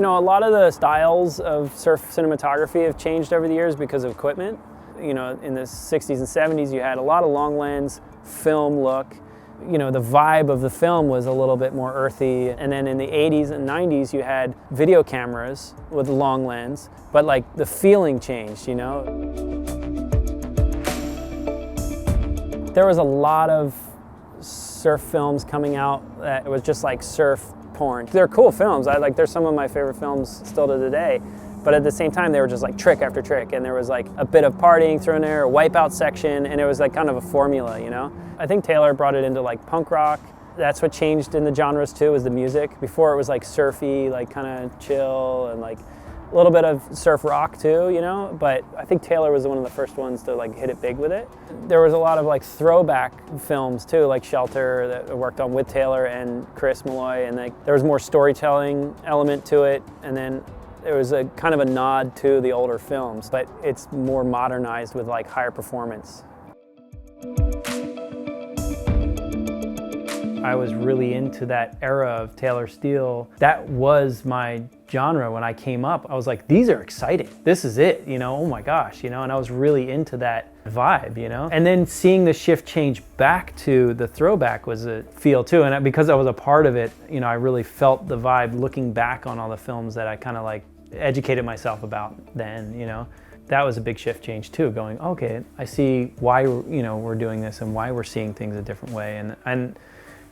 You know, a lot of the styles of surf cinematography have changed over the years because of equipment. You know, in the 60s and 70s, you had a lot of long lens film look. You know, the vibe of the film was a little bit more earthy. And then in the 80s and 90s, you had video cameras with long lens, but like the feeling changed, you know? There was a lot of surf films coming out that was just like surf porn. They're cool films. They're some of my favorite films still to today. But at the same time, they were just like trick after trick, and there was like a bit of partying thrown in there, a wipeout section, and it was like kind of a formula, you know? I think Taylor brought it into like punk rock. That's what changed in the genres too, was the music. Before it was like surfy, like kind of chill, and like a little bit of surf rock too, you know? But I think Taylor was one of the first ones to like hit it big with it. There was a lot of like throwback films too, like Shelter, that I worked on with Taylor and Chris Malloy, and like there was more storytelling element to it, and then there was a kind of a nod to the older films, but it's more modernized with like higher performance. I was really into that era of Taylor Steele. That was my genre when I came up. I was like, these are exciting. This is it, you know, oh my gosh, you know, and I was really into that vibe, you know? And then seeing the shift change back to the throwback was a feel too. And because I was a part of it, you know, I really felt the vibe looking back on all the films that I kind of like educated myself about then, you know? That was a big shift change too, going, okay, I see why, you know, we're doing this and why we're seeing things a different way. And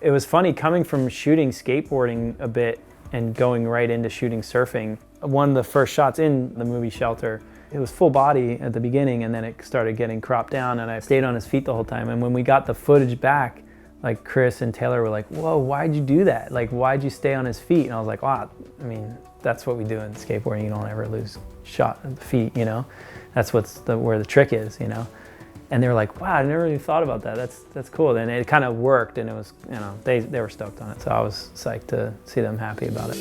it was funny coming from shooting skateboarding a bit and going right into shooting surfing. One of the first shots in the movie Shelter, it was full body at the beginning, and then it started getting cropped down, and I stayed on his feet the whole time. And when we got the footage back, like Chris and Taylor were like, whoa, why'd you do that? Like, why'd you stay on his feet? And I was like, wow, I mean, that's what we do in skateboarding. You don't ever lose shot at the feet, you know? That's where the trick is, you know? And they were like, wow, I never even thought about that. That's cool. And it kind of worked, and it was, you know, they were stoked on it. So I was psyched to see them happy about it.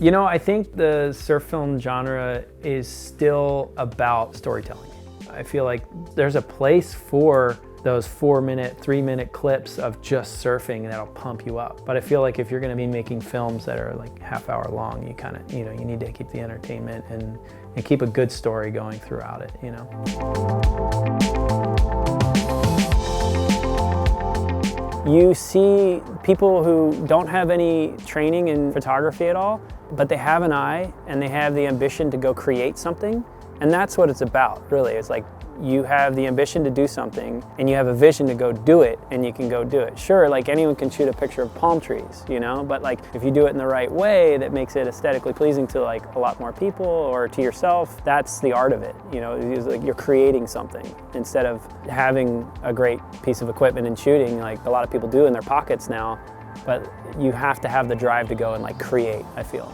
You know, I think the surf film genre is still about storytelling. I feel like there's a place for those 4-minute, 3-minute clips of just surfing that'll pump you up. But I feel like if you're gonna be making films that are like half-hour long, you kind of, you know, you need to keep the entertainment and keep a good story going throughout it, you know. You see people who don't have any training in photography at all, but they have an eye and they have the ambition to go create something. And that's what it's about, really. It's like you have the ambition to do something and you have a vision to go do it, and you can go do it. Sure, like anyone can shoot a picture of palm trees, you know, but like if you do it in the right way that makes it aesthetically pleasing to like a lot more people or to yourself, that's the art of it, you know. It's like you're creating something instead of having a great piece of equipment and shooting like a lot of people do in their pockets now, but you have to have the drive to go and like create, I feel.